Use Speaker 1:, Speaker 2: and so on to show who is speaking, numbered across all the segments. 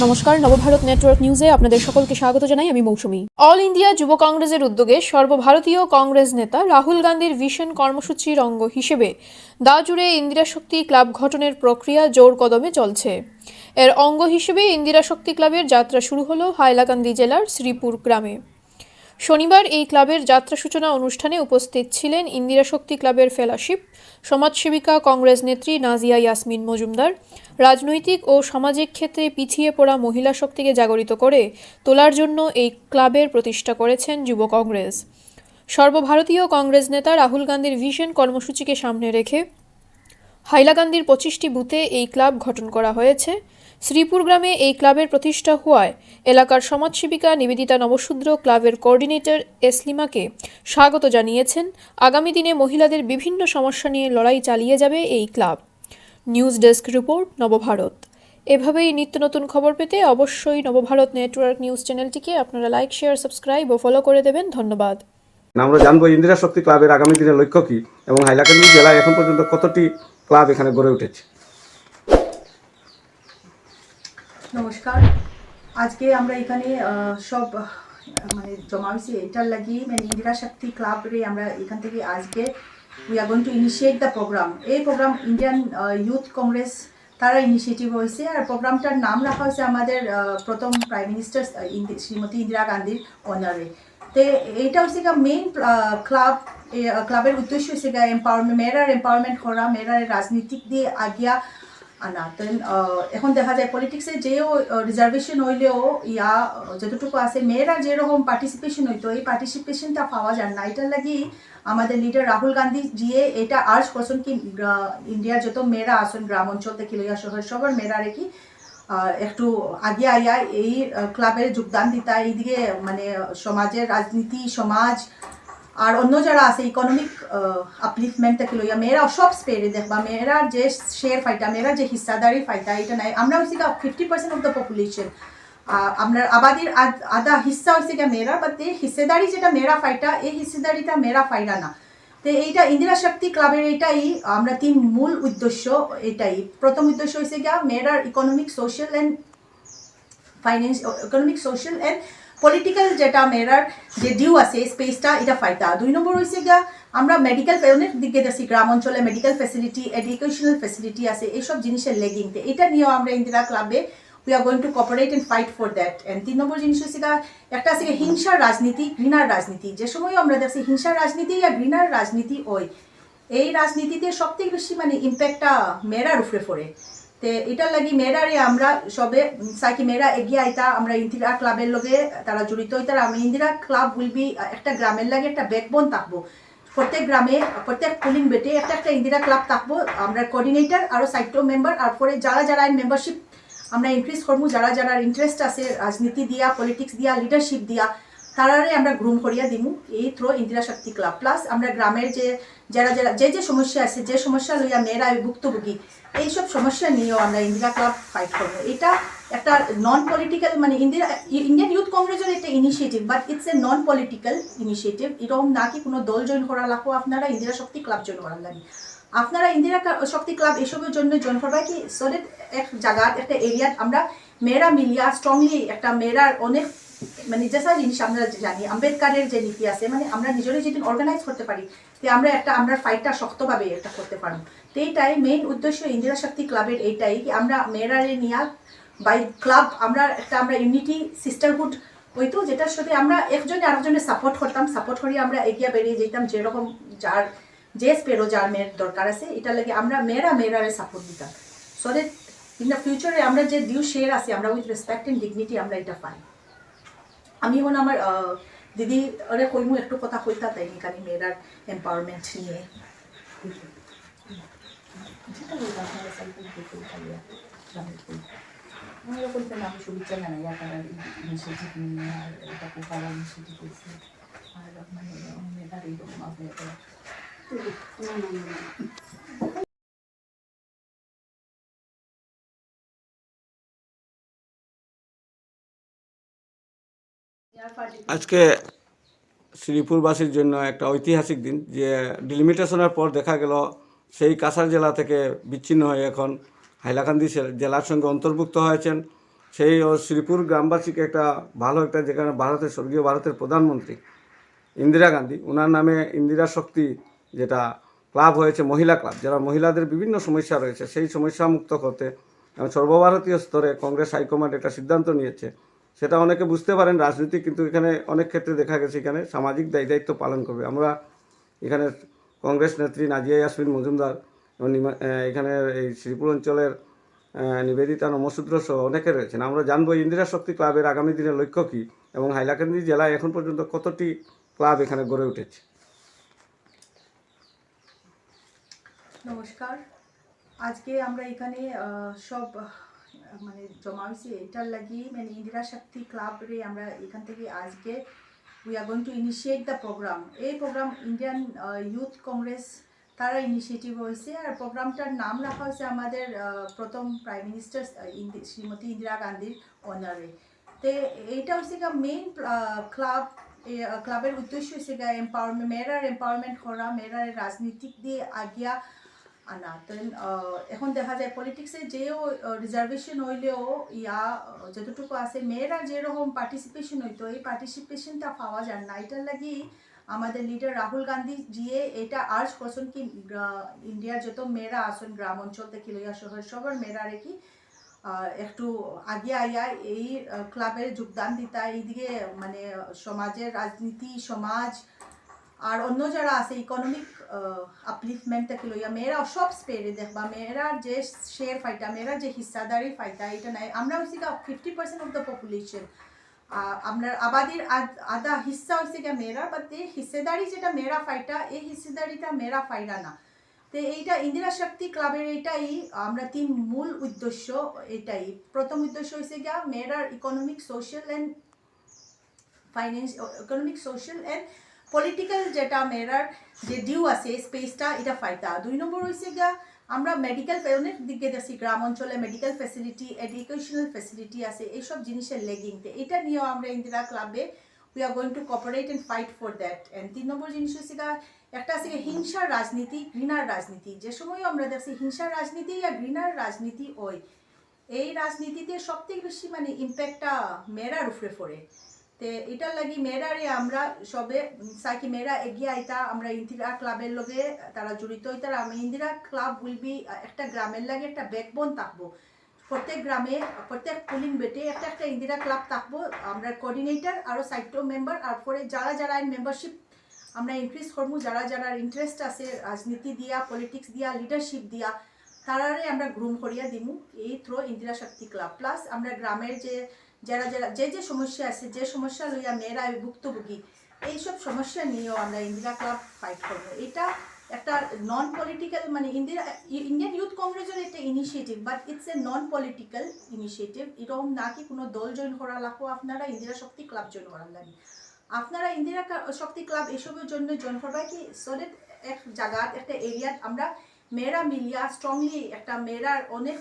Speaker 1: নমস্কার, নবভারত নেটওয়ার্ক নিউজে আপনাদের সকলকে স্বাগত জানাই। আমি মৌসুমী। অল ইন্ডিয়া যুব কংগ্রেসের উদ্যোগে সর্বভারতীয় কংগ্রেস নেতা রাহুল গান্ধীর ভিশন কর্মসূচির অঙ্গ হিসেবে দা জুড়ে ইন্দিরা শক্তি ক্লাব গঠনের প্রক্রিয়া জোর কদমে চলছে। এর অঙ্গ হিসেবে ইন্দিরা শক্তি ক্লাবের যাত্রা শুরু হলো হাইলাকান্দি জেলার শ্রীপুর গ্রামে। শনিবার এই ক্লাবের যাত্রা সূচনা অনুষ্ঠানে উপস্থিত ছিলেন ইন্দিরা শক্তি ক্লাবের ফেলোশিপ, সমাজসেবিকা কংগ্রেস নেত্রী নাজিয়া ইয়াসমিন মজুমদার। রাজনৈতিক ও সামাজিক ক্ষেত্রে পিছিয়ে পড়া মহিলা শক্তিকে জাগরিত করে তোলার জন্য এই ক্লাবের প্রতিষ্ঠা করেছেন যুব কংগ্রেস। সর্বভারতীয় কংগ্রেস নেতা রাহুল গান্ধীর ভিশন কর্মসূচিকে সামনে রেখে হাইলাকান্দির 25টি বুথে এই ক্লাব গঠন করা হয়েছে। শ্রীপুর গ্রামে এই ক্লাবের প্রতিষ্ঠা হওয়ায় এলাকার সমাজসেবিকা নিবেদিতা নবশূদ্র ক্লাবের কোঅর্ডিনেটর এসলিমাকে স্বাগত জানিয়েছেন। আগামী দিনে মহিলাদের বিভিন্ন সমস্যা নিয়ে লড়াই চালিয়ে যাবে এই club. News desk report, Navbharat. এভাবেই নিত্য নতুন খবর পেতে অবশ্যই নবভারত নেটওয়ার্ক নিউজ চ্যানেলটিকে আপনারা লাইক, শেয়ার, সাবস্ক্রাইব ও ফলো করে দেবেন। ধন্যবাদ।
Speaker 2: আমরা জানবো ইন্দিরা শক্তি ক্লাবের আগামী দিনের লক্ষ্য কী এবং হাইলাকান্দি জেলায় এখন পর্যন্ত কতটি ক্লাব এখানে গড়ে উঠেছে।
Speaker 3: নমস্কার, আজকে আমরা এখানে সব জমা হয়েছি এটার লাগি ইন্দিরা শক্তি ক্লাবরে আমরা এখান থেকে আজকে we are going to initiate the program. এই প্রোগ্রাম ইন্ডিয়ান ইউথ কংগ্রেস তারা ইনিশিয়েটিভ হয়েছে, আর প্রোগ্রামটার নাম রাখা হয়েছে আমাদের প্রথম প্রাইম মিনিস্টার শ্রীমতী ইন্দিরা গান্ধীর অনারে। তো এইটা হচ্ছে মেইন ক্লাবের উদ্দেশ্য হচ্ছে এম্পাওয়ারমেন্ট, মেয়েরার এম্পাওয়ারমেন্ট করা, মেয়েরার রাজনীতিক দিয়ে আগিয়া আনা। তো এখন দেখা যায় পলিটিক্সে যেও রিজার্ভেশন হইলেও ইয়া যতটুকু আছে মেয়েরা যেরকম পার্টিসিপেশন হইতো এই পার্টিসিপেশনটা পাওয়া যায় না। এটার লাগি আমাদের লিডার রাহুল গান্ধী জিয়ে এটা আর্জ করছেন কি ইন্ডিয়ার যত মেয়েরা আসেন গ্রাম অঞ্চল থেকে লইয়া শহর সবার মেয়েরা রেখি একটু আগে আইয়া এই ক্লাবের যোগদান দিতা। এইদিকে সমাজের রাজনীতি, সমাজ আর অন্য যারা আছে ইকোনমিক আপলিফমেন্ট থেকে লইয়া মেয়েরা সব স্পেরে দেখবা মেয়েরা যে শেয়ার ফাইটা, মেয়েরা যে হিস্সাদারি ফাইটা, এটা নাই। আমরা হচ্ছে 50% অফ দ্য পপুলেশন, আপনার আবাদির আধা হিস্সা হচ্ছে মেয়েরা, বাট এই হিস্সেদারি যেটা মেয়েরা ফাইটা এই হিস্সেদারিটা মেয়েরা ফাইরা না। তো এইটা ইন্দিরা শক্তি ক্লাবের এটাই আমরা তিন মূল উদ্দেশ্য। এটাই প্রথম উদ্দেশ্য হয়েছে মেয়েরার ইকোনমিক, সোশ্যাল অ্যান্ড পলিটিক্যাল যেটা মেয়েরার যে ডিউ আছে স্পেসটা এটা ফাইতা। 2 নম্বর হয়েছে আমরা মেডিকেল অনেক দিকে দেখছি গ্রাম অঞ্চলে মেডিকেল ফ্যাসিলিটি, এডুকেশনাল ফ্যাসিলিটি আছে, এইসব জিনিসের লেগিংতে এটা নিয়েও আমরা ইন্দিরা ক্লাবে we are going to cooperate and fight for that. And 3 number জিনিস হচ্ছে একটা আছে হিংসার রাজনীতি, ঘৃণার রাজনীতি। যে সময় আমরা দেখছি হিংসার রাজনীতি আর ঘৃণার রাজনীতি ওই এই রাজনীতিতে সবথেকে বেশি ইম্প্যাক্টটা মেয়েরার উপরে পড়ে। তো এটার লাগি মেয়েরারে আমরা সবে সাইকি মেয়েরা এগিয়ে আইতা, আমরা ইন্দিরা ক্লাবের লগে তারা জড়িত হইতার। আমি ইন্দিরা ক্লাব উইল বি একটা গ্রামের লাগে একটা ব্যাকবোন থাকবো, প্রত্যেক গ্রামে প্রত্যেক পুলিং বেটে একটা ইন্দিরা ক্লাব থাকবো। আমরা কোঅর্ডিনেটর আরও সাইটো মেম্বার, আর পরে যারা যারা মেম্বারশিপ আমরা ইনক্রিজ করবো, যারা যারা ইন্টারেস্ট আছে রাজনীতি দিয়া, পলিটিক্স দিয়া, লিডারশিপ দিয়া, তারারে আমরা গ্রুম করিয়া দিমু এই থ্রো ইন্দিরা শক্তি ক্লাব। প্লাস আমরা গ্রামের যে যারা যারা যে সমস্যা আছে, যে সমস্যা লইয়া মেয়েরা ভুক্তভোগী, এইসব সমস্যা নিয়েও আমরা ইন্দিরা ক্লাব ফাইট করবো। এটা একটা নন পলিটিক্যাল ইন্ডিয়ান ইউথ কংগ্রেসের একটা initiative, but it's a non political initiative. এরকম না কি কোনো দল জয়েন করা লাগবো, আপনারা ইন্দিরা শক্তি ক্লাব জয়েন করার লাগে। আপনারা ইন্দিরা শক্তি ক্লাব এসবের জন্য জয়েন করবা কি সলিড এক জায়গা একটা এরিয়াত আমরা মেয়েরা মিলিয়া স্ট্রংলি একটা মেয়েরার অনেক যেসব জিনিস আমরা জানি আম্বেদকারের যে নীতি আছে, আমরা নিজেরাই যদি অর্গানাইজ করতে পারি তো আমরা ফাইটটা শক্তভাবে একটা করতে পারবো। তো এইটাই মেইন উদ্দেশ্য ইন্দিরা শক্তি ক্লাবের, এইটাই কি আমরা মেয়েরারে নিয়ে বাই ক্লাব আমরা ইউনিটি সিস্টারহুড হইতো, যেটার সাথে আমরা একজনে আরেকজনের সাপোর্ট করতাম, সাপোর্ট করি আমরা এগিয়ে বেরিয়ে যেতাম। যেরকম যার যে স্পেরো যার মেয়ের দরকার আছে এটা লাগে আমরা মেয়েরারে সাপোর্ট দিতাম। সো দ্যাট ইন দ্য ফিউচারে আমরা যে ডিউ শেয়ার আছে আমরা উইথ রেসপেক্ট অ্যান্ড ডিগনিটি আমরা এটা পাই। আমি এখন আমার দিদি ওরে কইমু একটু কথা কইতা তাই এখানে মেয়েরার এম্পাওয়ারমেন্ট নিয়ে।
Speaker 4: আমি শুভেচ্ছা জানাই আপনারা ইনিশিয়েটিভ নিয়ে, আর এটা খুব ভালো ইনিশিয়েটিভ হয়েছে। আর মেয়েরার এইরকম আপনাদের
Speaker 2: আজকে শ্রীপুরবাসীর জন্য একটা ঐতিহাসিক দিন, যে ডিলিমিটেশনের পর দেখা গেল সেই কাছাড় জেলা থেকে বিচ্ছিন্ন হয়ে এখন হাইলাকান্দি জেলার সঙ্গে অন্তর্ভুক্ত হয়েছেন সেই ও শ্রীপুর গ্রামবাসীকে একটা ভালো একটা, যেখানে ভারতের স্বর্গীয় ভারতের প্রধানমন্ত্রী ইন্দিরা গান্ধী, ওনার নামে ইন্দিরা শক্তি যেটা ক্লাব হয়েছে, মহিলা ক্লাব, যারা মহিলাদের বিভিন্ন সমস্যা রয়েছে সেই সমস্যা মুক্ত করতে এবং সর্বভারতীয় স্তরে কংগ্রেস হাইকমান্ড একটা সিদ্ধান্ত নিয়েছে। সেটা অনেকে বুঝতে পারেন রাজনীতি, কিন্তু এখানে অনেক ক্ষেত্রে দেখা গেছে এখানে সামাজিক দায়িত্ব পালন করবে। আমরা এখানে কংগ্রেস নেত্রী নাজিয়া ইয়াসমিন মজুমদার এবং এখানে এই শ্রীপুর অঞ্চলের নিবেদিতা নমশূদ্র সহ অনেকে রয়েছেন। আমরা জানবো ইন্দিরা শক্তি ক্লাবের আগামী দিনের লক্ষ্য কী এবং হাইলাকান্দি জেলায় এখন পর্যন্ত কতটি ক্লাব এখানে গড়ে উঠেছে।
Speaker 3: নমস্কার। আজকে আমরা এখানে সব মানে জমা হয়েছি এটার লাগি, মানে ইন্দিরা শক্তি ক্লাবরে আমরা এখান থেকে আজকে we are going to initiate the program. এই প্রোগ্রাম ইন্ডিয়ান ইউথ কংগ্রেস তারা ইনিশিয়েটিভ হয়েছে, আর প্রোগ্রামটার নাম রাখা হয়েছে আমাদের প্রথম প্রাইম মিনিস্টার শ্রীমতী ইন্দিরা গান্ধীর অনারে। তো এইটা হচ্ছে গা মেইন ক্লাবের উদ্দেশ্য হচ্ছে গা এম্পাওয়ারমেন্ট, মেয়েরার এম্পাওয়ারমেন্ট করা, মেয়েরার রাজনীতিক দিয়ে আগিয়া আনা। তো এখন দেখা যায় পলিটিক্সে যেও রিজার্ভেশন হইলেও যতটুকু আছে মেয়েরা যেরকম পার্টিসিপেশন হইতো, এই পার্টিসিপেশনটা পাওয়া যায় না। এটার লাগি আমাদের লিডার রাহুল গান্ধী জিয়ে এটা আর্জ করছেন কি ইন্ডিয়ার যত মেয়েরা আসুন গ্রাম অঞ্চল থেকে লইয়া শহর সবার মেয়েরা রেখি একটু আগে আইয়া এই ক্লাবের যোগদান দিতা, এইদিকে মানে সমাজের রাজনীতি, সমাজ আর অন্য যারা আছে ইকোনমিক আপলিফমেন্ট থেকে লইয়া মেয়েরা সব স্পেরে দেখবা, মেয়েরার যে শেয়ার ফাইটা, মেয়েরা যে হিস্সাদারি ফাইটা, এটা নাই। আমরা হচ্ছে 50% অফ দ্য পপুলেশন, আমরা আবাদির আধা হিস্সা হচ্ছে গিয়ে মেয়েরা, বাট এই হিস্সেদারি যেটা মেয়েরা ফাইটা, এই হিস্সেদারিটা মেয়েরা ফাইরা না। তো এইটা ইন্দিরা শক্তি ক্লাবের এইটাই আমরা তিন মূল উদ্দেশ্য। এটাই প্রথম উদ্দেশ্য হয়েছে গিয়া মেয়েরার ইকোনমিক সোশ্যাল অ্যান্ড পলিটিক্যাল যেটা মেয়েরার যে ডিউ আছে স্পেসটা এটা ফাইতা। 2 নম্বর হয়েছে গিয়া আমরা মেডিকেল অনেক দিকে দেখছি গ্রাম অঞ্চলে মেডিকেল ফ্যাসিলিটি, এডুকেশনাল ফ্যাসিলিটি আছে, এইসব জিনিসের লেগিংতে এটা নিয়েও আমরা ইন্দিরা ক্লাবে we are going to cooperate and fight for that. And 3 number জিনিস হচ্ছে একটা আছে হিংসার রাজনীতি, ঘৃণার রাজনীতি। যে সময়ও আমরা দেখছি হিংসার রাজনীতি আর ঘৃণার রাজনীতি ওই এই রাজনীতিতে সবথেকে বেশি মানে ইম্প্যাক্টটা মেয়েরার উপরে পড়ে। তো এটার লাগি মেয়েরারে আমরা সবে সাইকি মেয়েরা এগিয়ে আইতা, আমরা ইন্দিরা ক্লাবের লগে তারা জড়িত হইতার। আমি ইন্দিরা ক্লাব উইল বি একটা গ্রামের লাগে একটা ব্যাকবোন থাকবো, প্রত্যেক গ্রামে প্রত্যেক পুলিং বেটে একটা একটা ইন্দিরা ক্লাব থাকবো। আমরা কোঅর্ডিনেটর আরও সাইটো মেম্বার, আর পরে যারা যারা মেম্বারশিপ আমরা ইনক্রিজ করবো, যারা যারা ইন্টারেস্ট আছে রাজনীতি দিয়া, পলিটিক্স দিয়া, লিডারশিপ দিয়া, তারারে আমরা গ্রুম করিয়া দিমু এই থ্রো ইন্দিরা শক্তি ক্লাব। প্লাস আমরা গ্রামের যে যারা যারা যে সমস্যা আছে, যে সমস্যা লইয়া মেয়েরা ভুক্তভোগী, এইসব সমস্যা নিয়েও আমরা ইন্দিরা ক্লাব ফাইট করবো। এটা একটা নন পলিটিক্যাল মানে ইন্ডিয়ান ইউথ কংগ্রেসের একটা initiative, but it's a non political initiative. এরকম না কি কোনো দল জয়েন করা লাগবো, আপনারা ইন্দিরা শক্তি ক্লাব জয়েন করার লাগে। আপনারা ইন্দিরা শক্তি ক্লাব এসবের জন্য জয়েন করবা কি সলিড এক জায়গার একটা এরিয়াত আমরা মেয়েরা মিলিয়া স্ট্রংলি একটা মেয়েরার অনেক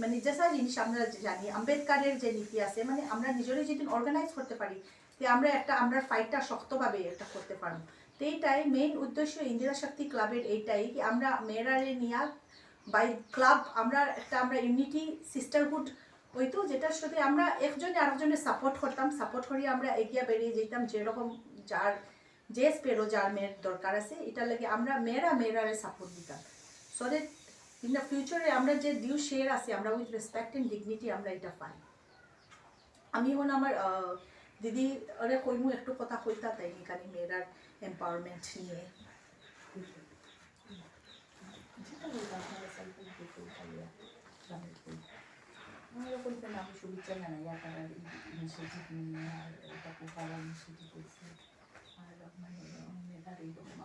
Speaker 3: মানে যেসা জিনিস আমরা জানি আম্বেদকারের যে নীতি আছে, মানে আমরা নিজেরাই যদি অর্গানাইজ করতে পারি তো আমরা একটা আমরা ফাইটটা শক্তভাবে একটা করতে পারবো। তো এইটাই মেইন উদ্দেশ্য ইন্দিরা শক্তি ক্লাবের, এইটাই কি আমরা মেয়েরারে নিয়ে বাই ক্লাব আমরা ইউনিটি সিস্টারহুড হইতো, যেটার সাথে আমরা একজনে আরেকজনের সাপোর্ট করতাম, সাপোর্ট করিয়ে আমরা এগিয়ে বেরিয়ে যেতাম। যেরকম যার যে স্পেরো যার মেয়ের দরকার আছে এটার লাগে আমরা মেয়েরারে সাপোর্ট দিতাম। সো দ্যাট ইন দ্য ফিউচারে আমরা যে ডিউ শেয়ার আছে আমরা উইথ রেসপেক্ট অ্যান্ড ডিগনিটি আমরা এটা পাই। আমি এখন আমার দিদি ওরে কইমু একটু কথা কইতা তাই এখানে মেয়েরার এম্পাওয়ারমেন্ট নিয়ে।
Speaker 4: আমি শুভেচ্ছা জানাই আপনারা ইনিশিয়েটিভ নিয়ে, আর এটা খুব ভালো ইনিশিয়েটিভ হয়েছে। আর মানে মেয়েরার এইরকম